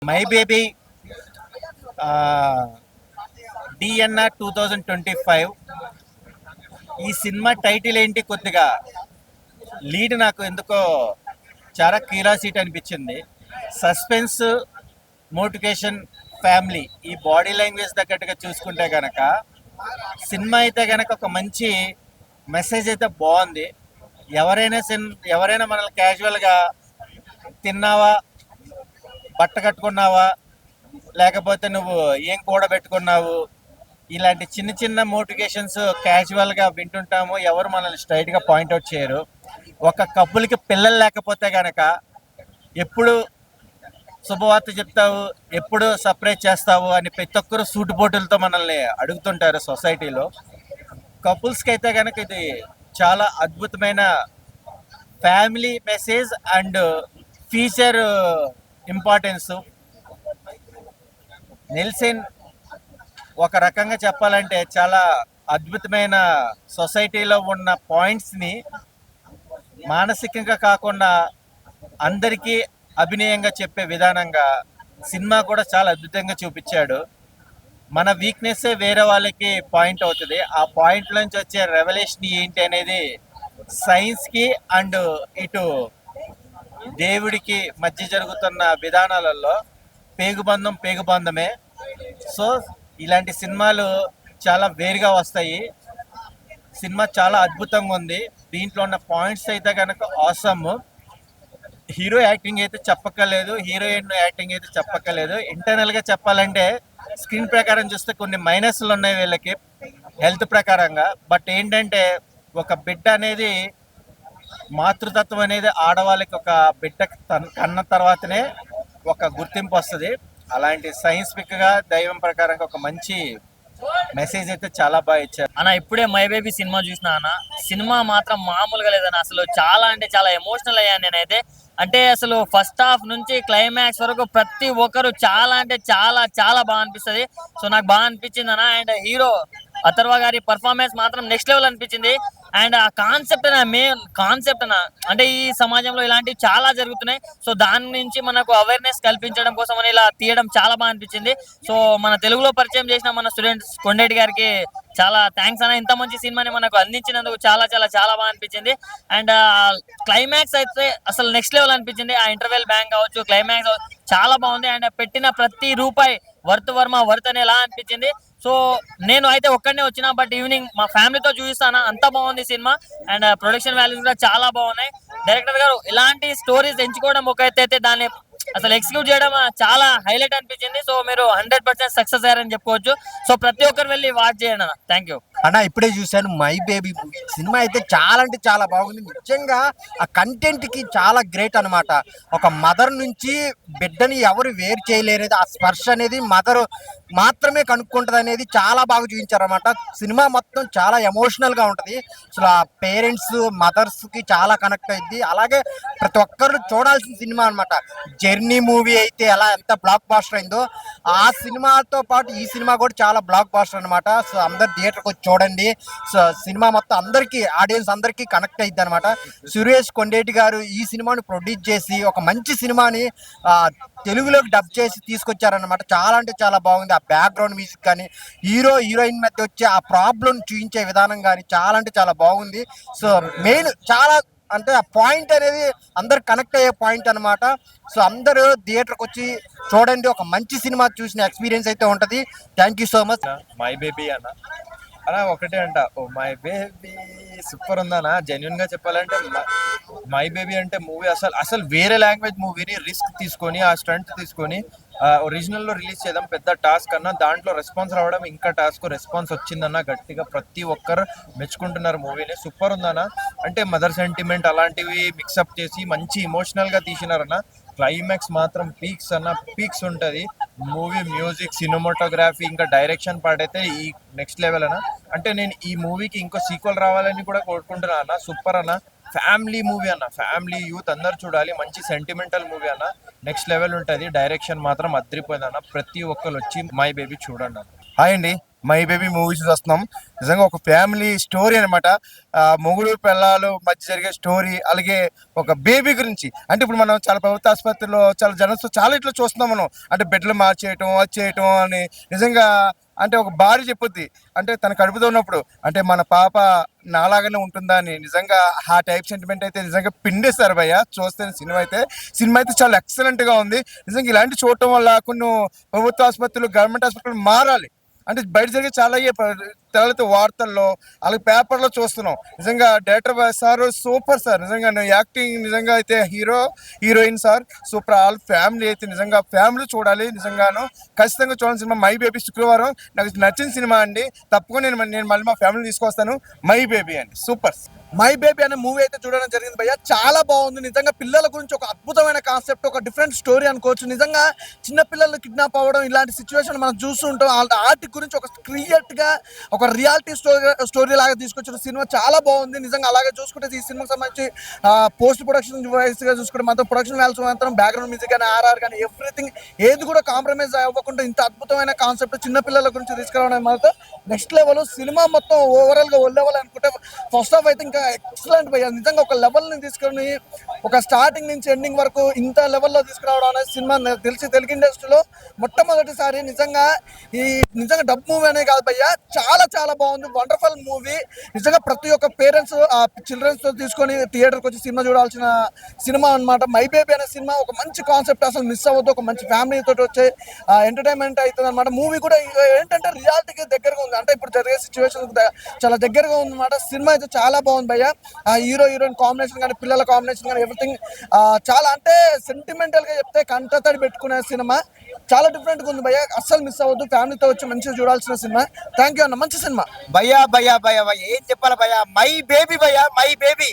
My baby DNR 2025. ఈ cinema title ఏంటి, కొద్దిగా లీడ్ నాకు ఎందుకో చాలా క్యూరియాసిటీ అనిపించింది. సస్పెన్స్, మోటివేషన్, ఫ్యామిలీ, ఈ బాడీ లాంగ్వేజ్ తగ్గట్టుగా చూసుకుంటే కనుక సినిమా అయితే కనుక ఒక మంచి మెసేజ్ అయితే బాగుంది. ఎవరైనా మనల్ని క్యాజువల్గా తిన్నావా, బట్ట కట్టుకున్నావా, లేకపోతే నువ్వు ఏం కూడబెట్టుకున్నావు, ఇలాంటి చిన్న చిన్న మోటివేషన్స్ క్యాజువల్గా వింటుంటాము. ఎవరు మనల్ని స్ట్రైట్గా పాయింట్అవుట్ చేయరు. ఒక కపుల్కి పిల్లలు లేకపోతే కనుక ఎప్పుడు శుభవార్త చెప్తావు, ఎప్పుడు సర్ప్రైజ్ చేస్తావు అని ప్రతి ఒక్కరు సూటుపోటులతో మనల్ని అడుగుతుంటారు సొసైటీలో. కపుల్స్కి అయితే కనుక ఇది చాలా అద్భుతమైన family message and future importance. Nelson ఒక రకంగా చెప్పాలంటే చాలా అద్భుతమైన సొసైటీలో ఉన్న పాయింట్స్ని మానసికంగా కాకుండా అందరికీ అభినయంగా చెప్పే విధానంగా సినిమా కూడా చాలా అద్భుతంగా చూపించాడు. మన వీక్నెస్సే వేరే వాళ్ళకి పాయింట్ అవుతుంది. ఆ పాయింట్ నుంచి వచ్చే రెవల్యూషన్ ఏంటి అనేది సైన్స్కి అండ్ ఇటు దేవుడికి మధ్య జరుగుతున్న విధానాలలో పేగుబంధమే. సో ఇలాంటి సినిమాలు చాలా వేరుగా వస్తాయి. సినిమా చాలా అద్భుతంగా ఉంది. దీంట్లో ఉన్న పాయింట్స్ అయితే కనుక ఆసమ్. హీరో యాక్టింగ్ అయితే చెప్పక్కర్లేదు, హీరోయిన్ యాక్టింగ్ అయితే చెప్పక్కర్లేదు. ఇంటర్నల్గా చెప్పాలంటే స్క్రీన్ ప్రకారం చూస్తే కొన్ని మైనస్లు ఉన్నాయి వీళ్ళకి హెల్త్ ప్రకారంగా. బట్ ఏంటంటే ఒక బిడ్డ అనేది, మాతృతత్వం అనేది ఆడవాళ్ళకి ఒక బిడ్డ కన్న తర్వాతనే ఒక గుర్తింపు వస్తుంది. అలాంటి సైన్స్ఫిక్గా దైవం ప్రకారంగా ఒక మంచి మెసేజ్ అయితే చాలా బాగా ఇచ్చారు అన్న. ఇప్పుడే మై బేబీ సినిమా చూసిన అన్న, సినిమా మాత్రం మామూలుగా లేదన్న. అసలు చాలా అంటే చాలా ఎమోషనల్ అయ్యాను నేనైతే. అంటే అసలు ఫస్ట్ హాఫ్ నుంచి క్లైమాక్స్ వరకు ప్రతి ఒక్కరు చాలా అంటే చాలా చాలా బాగా అనిపిస్తుంది. సో నాకు బాగా అనిపించింది అన్న. అండ్ హీరో అథర్వ గారి పర్ఫార్మెన్స్ మాత్రం నెక్స్ట్ లెవెల్ అనిపించింది. అండ్ ఆ కాన్సెప్ట్ మెయిన్ కాన్సెప్ట్ అంటే ఈ సమాజంలో ఇలాంటివి చాలా జరుగుతున్నాయి. సో దాని నుంచి మనకు అవేర్నెస్ కల్పించడం కోసం అని ఇలా తీయడం చాలా బాగా అనిపించింది. సో మన తెలుగులో పరిచయం చేసిన మన స్టూడెంట్స్ కొండేటి గారికి చాలా థ్యాంక్స్ అన్న. ఇంత మంచి సినిమాని మనకు అందించినందుకు చాలా చాలా చాలా బాగా అనిపించింది. అండ్ క్లైమాక్స్ అయితే అసలు నెక్స్ట్ లెవెల్ అనిపించింది. ఆ ఇంటర్వెల్ బ్యాంక్ కావచ్చు, క్లైమాక్స్ చాలా బాగుంది. అండ్ పెట్టిన ప్రతి రూపాయి వర్త్ వర్మ వర్త్ అని ఎలా అనిపించింది. సో నేను అయితే ఒక్కడనే వచ్చిన, బట్ ఈవినింగ్ మా ఫ్యామిలీతో చూపిస్తాను. అంత బాగుంది సినిమా. అండ్ ప్రొడక్షన్ వాల్యూస్ కూడా చాలా బాగున్నాయి. డైరెక్టర్ గారు ఇలాంటి స్టోరీస్ ఎంచుకోవడం ఒక అయితే దాన్ని అసలు ఎగ్జిక్యూట్ చేయడం చాలా హైలైట్ అనిపించింది. సో మీరు 100% సక్సెస్ అయ్యారని చెప్పుకోవచ్చు. సో ప్రతి ఒక్కరు వెళ్ళి వాచ్ చేయండి అన్న. థ్యాంక్ యూ అన్న. ఇప్పుడే చూశాను మై బేబీ సినిమా అయితే చాలా అంటే చాలా బాగుంది. నిజంగా ఆ కంటెంట్ కి చాలా గ్రేట్ అనమాట. ఒక మదర్ నుంచి బిడ్డని ఎవరు వేరు చేయలేరు, ఆ స్పర్శ అనేది మదర్ మాత్రమే కనుక్కుంటది అనేది చాలా బాగా చూపించారు అనమాట. సినిమా మొత్తం చాలా ఎమోషనల్ గా ఉంటది. అసలు ఆ పేరెంట్స్ మదర్స్ కి చాలా కనెక్ట్ అయింది. అలాగే ప్రతి ఒక్కరు చూడాల్సిన సినిమా అనమాట. జర్నీ మూవీ అయితే ఎలా ఎంత బ్లాక్ బాస్టర్ అయిందో, ఆ సినిమాతో పాటు ఈ సినిమా కూడా చాలా బ్లాక్ బాస్టర్ అనమాట. సో అందరు థియేటర్కి వచ్చి చూడండి. సో సినిమా మొత్తం అందరికీ, ఆడియన్స్ అందరికీ కనెక్ట్ అయింది అనమాట. సురేష్ కొండేటి గారు ఈ సినిమాని ప్రొడ్యూస్ చేసి ఒక మంచి సినిమాని తెలుగులోకి డబ్ చేసి తీసుకొచ్చారనమాట. చాలా అంటే చాలా బాగుంది. ఆ బ్యాక్గ్రౌండ్ మ్యూజిక్ కానీ, హీరో హీరోయిన్ మధ్య వచ్చే ఆ ప్రాబ్లం చూపించే విధానం కానీ చాలా అంటే చాలా బాగుంది. సో మెయిన్ చాలా అంటే ఆ పాయింట్ అనేది అందరు కనెక్ట్ అయ్యే పాయింట్ అనమాట. సో అందరూ థియేటర్కి వచ్చి చూడండి. ఒక మంచి సినిమా చూసిన ఎక్స్పీరియన్స్ అయితే ఉంటుంది. Thank you so much. My baby అన్న ఒకటే అంట, ఓ మై బేబీ సూపర్ ఉందన్నా. జెన్యున్ గా చెప్పాలంటే మై బేబీ అంటే మూవీ అసలు వేరే లాంగ్వేజ్ మూవీని రిస్క్ తీసుకొని, ఆ స్టంట్ తీసుకొని ఒరిజినల్ లో రిలీజ్ చేద్దాం పెద్ద టాస్క్ అన్న. దాంట్లో రెస్పాన్స్ రావడం ఇంకా టాస్క్. రెస్పాన్స్ వచ్చిందన్న గట్టిగా ప్రతి ఒక్కరు మెచ్చుకుంటున్నారు మూవీని. సూపర్ ఉందన్న. అంటే మదర్ సెంటిమెంట్ అలాంటివి మిక్సప్ చేసి మంచి ఇమోషనల్ గా తీసినారన్న. క్లైమాక్స్ మాత్రం పీక్స్ అన్న, పీక్స్ ఉంటుంది. మూవీ మ్యూజిక్, సినిమాటోగ్రఫీ, ఇంకా డైరెక్షన్ పార్ట్ అయితే ఈ నెక్స్ట్ లెవెల్ అన్న. అంటే నేను ఈ మూవీకి ఇంకో సీక్వెల్ రావాలని కూడా కోరుకుంటున్నా అన్న. సూపర్ అన్న. ఫ్యామిలీ మూవీ అన్న, ఫ్యామిలీ యూత్ అందరు చూడాలి. మంచి సెంటిమెంటల్ మూవీ అన్న, నెక్స్ట్ లెవెల్ ఉంటుంది. డైరెక్షన్ మాత్రం అదిరిపోయింది అన్న. ప్రతి ఒక్కరు వచ్చి మై బేబీ చూడండి అన్న. హాయ్ అండి, మై బేబీ మూవీ చూసి వస్తున్నాం. నిజంగా ఒక ఫ్యామిలీ స్టోరీ అనమాట. మొగుడు పిల్లలు మధ్య జరిగే స్టోరీ, అలాగే ఒక బేబీ గురించి. అంటే ఇప్పుడు మనం చాలా ప్రభుత్వ ఆసుపత్రిలో చాలా జనసు చాలా ఇట్లా చూస్తున్నాం మనం. అంటే బెడ్లు మార్చేయటం అది చేయటం అని. నిజంగా అంటే ఒక భార్య చెప్పుద్ది, అంటే తన కడుపుతో ఉన్నప్పుడు, అంటే మన పాప నాలాగానే ఉంటుందా అని. నిజంగా ఆ టైప్ సెంటిమెంట్ అయితే నిజంగా పిండేస్తారు భయ్య. చూస్తే సినిమా అయితే చాలా ఎక్సలెంట్ గా ఉంది. నిజంగా ఇలాంటి చూడటం వల్ల కొన్ని ప్రభుత్వ ఆసుపత్రులు, గవర్నమెంట్ ఆసుపత్రులు మారాలి. అంటే బయట జరిగే చాలా తెలతో వార్తల్లో అలాగే పేపర్లో చూస్తున్నాం. నిజంగా డైరెక్టర్ సార్ సూపర్ సార్. నిజంగా యాక్టింగ్ నిజంగా అయితే heroine sir super. All family అయితే నిజంగా ఫ్యామిలీ చూడాలి. నిజంగాను ఖచ్చితంగా చూడాలి సినిమా మై బేబీ. శుక్రవారం నాకు నచ్చిన సినిమా అండి. తప్పకుండా నేను మళ్ళీ మా ఫ్యామిలీ తీసుకొస్తాను. మై బేబీ అండి సూపర్. మై బేబీ అనే మూవీ అయితే చూడడం జరిగింది భయ్య. చాలా బాగుంది. నిజంగా పిల్లల గురించి ఒక అద్భుతమైన కాన్సెప్ట్, ఒక డిఫరెంట్ స్టోరీ అనుకోవచ్చు. నిజంగా చిన్న పిల్లలు కిడ్నాప్ అవ్వడం ఇలాంటి సిచ్యువేషన్ మనం చూస్తూ ఉంటాం. వాటి గురించి ఒక క్రియేట్ గా ఒక రియాలిటీ స్టోరీ లాగా తీసుకొచ్చిన సినిమా చాలా బాగుంది. నిజంగా అలాగే చూసుకుంటే ఈ సినిమాకి సంబంధించి పోస్ట్ ప్రొడక్షన్ వైస్ గా చూసుకుంటే మాత్రం ప్రొడక్షన్ వాల్యూస్ మాత్రం బ్యాక్గ్రౌండ్ మ్యూజిక్ కానీ ఆర్ఆర్ కానీ ఎవ్రీథింగ్ ఏది కూడా కాంప్రమైజ్ అవ్వకుండా ఇంత అద్భుతమైన కాన్సెప్ట్ చిన్న పిల్లల గురించి తీసుకురావడం మాత్రం నెక్స్ట్ లెవెల్. సినిమా మొత్తం ఓవరాల్ గా ఓ లెవెల్ అనుకుంటే ఫస్ట్ హాఫ్ అయితే ఇంకా ఎక్సలెంట్ భయ్య. నిజంగా ఒక లెవెల్ ని తీసుకొని ఒక స్టార్టింగ్ నుంచి ఎండింగ్ వరకు ఇంత లెవెల్లో తీసుకురావడం అనేది సినిమా తెలిసి తెలుగు ఇండస్ట్రీలో మొట్టమొదటిసారి. నిజంగా డబ్ మూవీ అనే కాదు భయ్య, చాలా చాలా బాగుంది. Wonderful movie. నిజంగా ప్రతి ఒక్క పేరెంట్స్ ఆ చిల్డ్రన్స్ తో తీసుకొని థియేటర్కి వచ్చి సినిమా చూడాల్సిన సినిమా అన్నమాట. మై బేబీ అనే సినిమా ఒక మంచి కాన్సెప్ట్, అసలు మిస్ అవ్వద్దు. ఒక మంచి ఫ్యామిలీ తోటి వచ్చే ఎంటర్టైన్మెంట్ అవుతుంది అనమాట. మూవీ కూడా ఏంటంటే రియాలిటీకి దగ్గరగా ఉంది. అంటే ఇప్పుడు జరిగే సిచ్యువేషన్ చాలా దగ్గరగా ఉంది అనమాట. సినిమా అయితే చాలా బాగుంది భయ్య. హీరోయిన్ కాంబినేషన్ కానీ పిల్లల కాంబినేషన్ కానీ ఎవ్రీథింగ్ చాలా అంటే సెంటిమెంటల్ గా చెప్తే కంటతడి పెట్టుకునే సినిమా. చాలా డిఫరెంట్ గా ఉంది భయ్య. అస్సలు మిస్ అవ్వద్దు. ఫ్యామిలీతో వచ్చి మంచిగా చూడాల్సిన సినిమా. థ్యాంక్ యూ అన్న, మంచి సినిమా. భయ్యా ఏం చెప్పాలి భయ్యా. మై బేబీ భయ్యా, మై బేబీ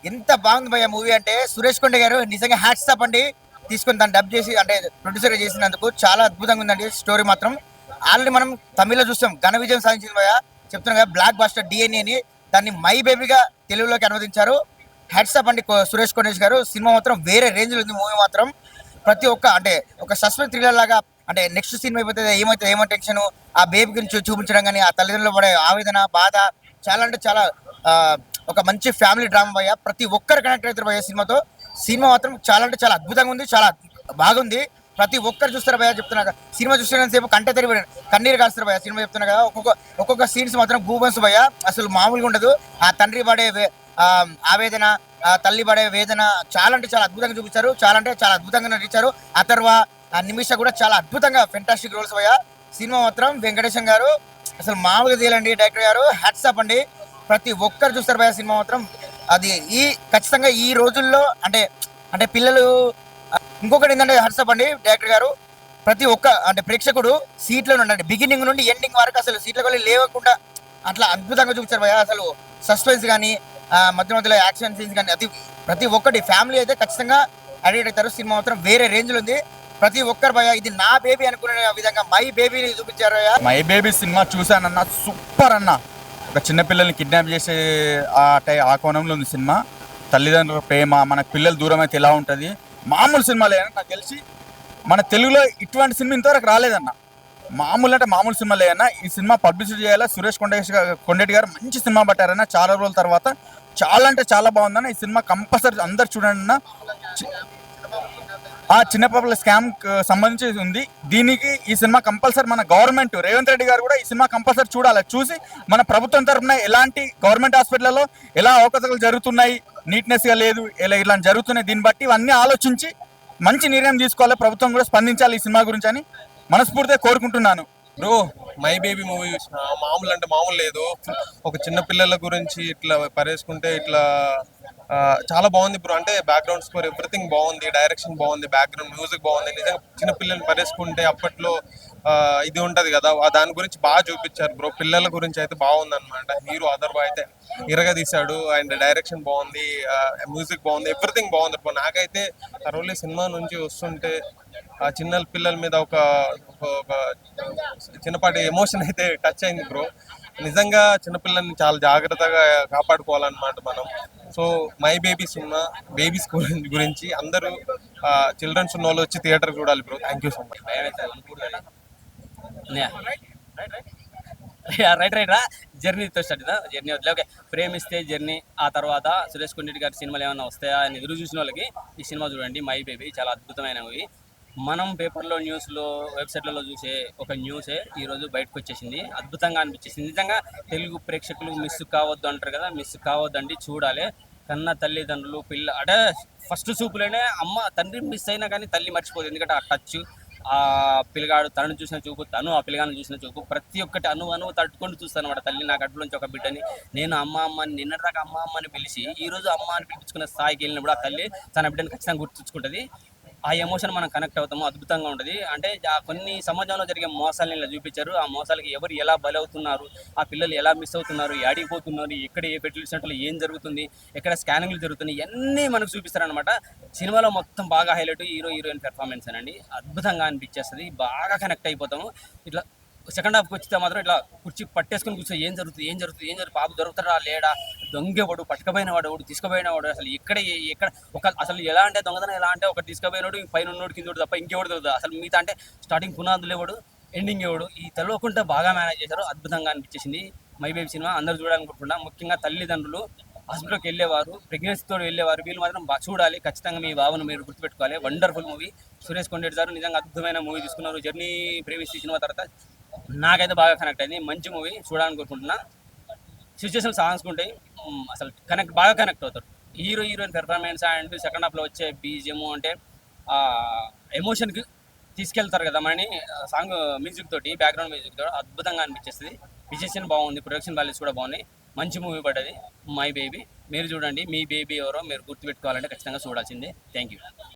ఎంత బాగుంది భయ్యా మూవీ అంటే. సురేష్ కొండ గారు నిజంగా హ్యాట్స్ ఆఫ్ అండి. తీసుకొని దాన్ని డబ్ చేసి అంటే ప్రొడ్యూసర్ చేసినందుకు చాలా అద్భుతంగా ఉందండి. స్టోరీ మాత్రం ఆల్రెడీ మనం తమిళ్లో చూస్తాం, ఘన విజయం సాధించింది భయ్యా. చెప్తున్నాం కదా, బ్లాక్ బాస్టర్ DNA దాన్ని మై బేబీగా తెలుగులోకి అనువదించారు. హ్యాట్స్ ఆఫ్ అండి సురేష్ కొండేష్ గారు. సినిమా మాత్రం వేరే రేంజ్ లో ఉంది. మూవీ మాత్రం ప్రతి ఒక్క అంటే ఒక సస్పెన్స్ థ్రిల్లర్ లాగా, అంటే నెక్స్ట్ సినిమా అయిపోతుంది ఏమో టెన్షన్, ఆ బేబీ గురించి చూపించడం కానీ, ఆ తల్లిదండ్రులు పడే ఆవేదన బాధ చాలా అంటే చాలా ఒక మంచి ఫ్యామిలీ డ్రామా భయ్య. ప్రతి ఒక్కరు కనెక్ట్ అవుతారు భయ్య సినిమాతో. సినిమా మాత్రం చాలా అంటే చాలా అద్భుతంగా ఉంది, చాలా బాగుంది. ప్రతి ఒక్కరు చూస్తారు భయ్య. చెప్తున్నా కదా, సినిమా చూస్తున్నంతసేపు కన్నీరు కాస్తారు భయ్య. సినిమా చెప్తున్నా కదా, ఒక్కొక్క సీన్స్ మాత్రం గూబన్స్ భయ్య, అసలు మామూలుగా ఉండదు. ఆ తండ్రి పడే ఆవేదన, తల్లి పడే వేదన చాలా అంటే చాలా అద్భుతంగా చూపించారు. చాలా అంటే చాలా అద్భుతంగా నటించారు. ఆ నిమిష కూడా చాలా అద్భుతంగా ఫెంటాస్టిక్ రోల్స్ భయ్య. సినిమా మాత్రం వెంకటేశం గారు అసలు మామూలుగా తీయాలండి. డైరెక్టర్ గారు హ్యాట్స్ ఆఫ్ అండి. ప్రతి ఒక్కరు చూస్తారు భయ్య సినిమా మాత్రం. అది ఖచ్చితంగా ఈ రోజుల్లో అంటే పిల్లలు. ఇంకొకటి ఏంటంటే హ్యాట్స్ ఆఫ్ అండి డైరెక్టర్ గారు. ప్రతి ఒక్క అంటే ప్రేక్షకుడు సీట్లో ఉండండి, బిగినింగ్ నుండి ఎండింగ్ వరకు అసలు సీట్ల వెళ్ళి లేవకుండా అట్లా అద్భుతంగా చూపించారు భయ్య. అసలు సస్పెన్స్ కానీ మధ్యలో యాక్షన్ సీన్స్ కానీ అది ప్రతి ఒక్కటి ఫ్యామిలీ అయితే ఖచ్చితంగా అడిక్ట్ అవుతారు. సినిమా మాత్రం వేరే రేంజ్లో ఉంది. ప్రతి ఒక్కరు భయ్య ఇది నా బేబీ అనుకునే విధంగా మై బేబీని చూపించారు. మై బేబీ సినిమా చూసానన్న, సూపర్ అన్న. ఒక చిన్నపిల్లల్ని కిడ్నాప్ చేసే ఆ కోణంలో ఉంది సినిమా. తల్లిదండ్రుల ప్రేమ, మనకు పిల్లలు దూరం అయితే ఎలా ఉంటుంది, మామూలు సినిమాలే. నాకు తెలిసి మన తెలుగులో ఇటువంటి సినిమా ఇంతవరకు రాలేదన్న. మామూలు అంటే మామూలు సినిమాలే అన్న. ఈ సినిమా పబ్లిసిటీ చేయాలా. సురేష్ కొండేటి గారు మంచి సినిమా పట్టారన్న. చాలా రోజుల తర్వాత చాలా అంటే చాలా బాగుందన్న. ఈ సినిమా కంపల్సరీ అందరు చూడండి అన్న. ఆ చిన్నపాపల స్కామ్ సంబంధించి ఉంది. దీనికి ఈ సినిమా కంపల్సరీ మన గవర్నమెంట్ రేవంత్ రెడ్డి గారు కూడా ఈ సినిమా కంపల్సరీ చూడాలి. చూసి మన ప్రభుత్వం తరఫున ఎలాంటి గవర్నమెంట్ హాస్పిటల్లో ఎలా అవకతవకలు జరుగుతున్నాయి, నీట్నెస్ గా లేదు, ఇలా జరుగుతున్నాయి, దీన్ని బట్టి ఇవన్నీ ఆలోచించి మంచి నిర్ణయం తీసుకోవాలి. ప్రభుత్వం కూడా స్పందించాలి ఈ సినిమా గురించి అని మనస్ఫూర్తిగా కోరుకుంటున్నాను. బ్రో మై బేబీ మూవీ చూసిన మామూలు అంటే మామూలు లేదు. ఒక చిన్న పిల్లల గురించి ఇట్లా పరేసుకుంటే ఇట్లా చాలా బాగుంది బ్రో. అంటే బ్యాక్గ్రౌండ్ స్కోర్ ఎవ్రీథింగ్ బాగుంది, డైరెక్షన్ బాగుంది, బ్యాక్గ్రౌండ్ మ్యూజిక్ బాగుంది. నిజంగా చిన్నపిల్లల్ని పరేసుకుంటే అప్పట్లో ఇది ఉంటది కదా, దాని గురించి బాగా చూపించారు బ్రో. పిల్లల గురించి అయితే బాగుంది అనమాట. హీరో అదర్వా అయితే ఇరగా తీశాడు. అండ్ డైరెక్షన్ బాగుంది, మ్యూజిక్ బాగుంది, ఎవ్రీథింగ్ బాగుంది బ్రో. నాకైతే అరవై సినిమా నుంచి వస్తుంటే ఆ చిన్న పిల్లల మీద ఒక చిన్నపాటి ఎమోషన్ అయితే టచ్ అయింది బ్రో. నిజంగా చిన్నపిల్లల్ని చాలా జాగ్రత్తగా కాపాడుకోవాలన్నమాట మనం. So my baby cinema babies గురించి అందరూ చిల్డ్రన్స్ ఉన్న వాళ్ళు వచ్చి థియేటర్ చూడాలి bro. Thank you so much. Right right రా జర్నీతో స్టార్ట్ అవుతుందా జర్నీ వదిలే ఓకే ప్రేమిస్తే జర్నీ ఆ తర్వాత సురేష్ కొండరెడ్డి గారి సినిమాలు ఏమైనా వస్తాయా అని ఎదురు చూసిన వాళ్ళకి ఈ సినిమా చూడండి మై బేబీ చాలా అద్భుతమైన మూవీ మనం పేపర్లో న్యూస్లో వెబ్సైట్లలో చూసే ఒక న్యూసే ఈరోజు బయటకు వచ్చేసింది అద్భుతంగా అనిపించేసింది నిజంగా తెలుగు ప్రేక్షకులు మిస్ కావద్దు అంటారు కదా మిస్ కావద్దండి చూడాలి కన్న తల్లిదండ్రులు పిల్ల అంటే ఫస్ట్ చూపులోనే అమ్మ తండ్రి మిస్ అయినా కానీ తల్లి మర్చిపోదు ఎందుకంటే ఆ టచ్ ఆ పిల్లగాడు తనను చూసిన చూపు తను ఆ పిల్లగాను చూసిన చూపు ప్రతి ఒక్కటి అను తట్టుకొని చూస్తాను అనమాట తల్లి నా గడ్డలోంచి ఒక బిడ్డని నేను అమ్మ అమ్మని నిన్నటిదాకా అమ్మ అమ్మని పిలిచి ఈ రోజు అమ్మ అని పిలిపించుకున్న స్థాయికి వెళ్ళినప్పుడు ఆ తల్లి తన బిడ్డని ఖచ్చితంగా గుర్తుంచుకుంటుంది ఆ ఎమోషన్ మనం కనెక్ట్ అవుతాము అద్భుతంగా ఉంటుంది అంటే కొన్ని సమాజంలో జరిగే మోసాలను ఇలా చూపించారు ఆ మోసాలకి ఎవరు ఎలా బలవుతున్నారు ఆ పిల్లలు ఎలా మిస్ అవుతున్నారు ఆడిపోతున్నారు ఎక్కడ ఏ ఫెర్టిలిటీ సెంటర్లో ఏం జరుగుతుంది ఎక్కడ స్కానింగ్లు జరుగుతున్నాయి ఇవన్నీ మనకు చూపిస్తారనమాట సినిమాలో మొత్తం బాగా హైలైట్ హీరోయిన్ పెర్ఫార్మెన్స్ అనండి అద్భుతంగా అనిపించేస్తుంది బాగా కనెక్ట్ అయిపోతాము ఇట్లా సెకండ్ హాఫ్కి వచ్చితే మాత్రం ఇట్లా కుర్చీ పట్టేసుకొని కూర్చో ఏం జరుగుతుంది బాబు దొరుకుతాడా లేడా దొంగేవాడు పట్టుకపోయినవాడు వాడు తీసుకుపోయినవాడు అసలు ఎక్కడ ఒక అసలు ఎలా అంటే దొంగతనం ఎలా అంటే ఒకటి తీసుకుపోయినాడు పైన ఉన్నోడు కిందోడు తప్ప ఇంకెవడు దొరుకుతుంది అసలు మిగతా అంటే స్టార్టింగ్ పునాదులు ఇవ్వడు ఎండింగ్ ఇవ్వడు ఈ తెలియకుండా బాగా మేనేజ్ చేశారు అద్భుతంగా అనిపించేసింది మై బేబీ సినిమా అందరూ చూడాలనుకుంటున్నా ముఖ్యంగా తల్లిదండ్రులు హాస్పిటల్కి వెళ్ళేవారు ప్రెగ్నెన్సీతో వెళ్ళేవారు వీళ్ళు మాత్రం చూడాలి ఖచ్చితంగా మీ బాబును మీరు గుర్తుపెట్టుకోవాలి వండర్ఫుల్ మూవీ సురేష్ కొండరెడ్డి గారు నిజంగా అద్భుతమైన మూవీ తీసుకున్నారు జర్నీ ప్రేమిస్తే సినిమా తర్వాత నాకైతే బాగా కనెక్ట్ అయింది మంచి మూవీ చూడాలని కోరుకుంటున్నా సిచ్యువేషన్ సాంగ్స్ ఉంటాయి అసలు బాగా కనెక్ట్ అవుతారు హీరోయిన్ పెర్ఫార్మెన్స్ అండ్ సెకండ్ హాఫ్లో వచ్చే బీజిఎం అంటే ఆ ఎమోషన్కి తీసుకెళ్తారు కదా మనని సాంగ్ మ్యూజిక్ తోటి బ్యాక్గ్రౌండ్ మ్యూజిక్ తోటి అద్భుతంగా అనిపించేస్తుంది విజువల్ బాగుంది ప్రొడక్షన్ వాల్యూస్ కూడా బాగున్నాయి మంచి మూవీ పడ్డది మై బేబీ మీరు చూడండి మీ బేబీ ఎవరో మీరు గుర్తుపెట్టుకోవాలంటే ఖచ్చితంగా చూడాల్సిందే థ్యాంక్ యూ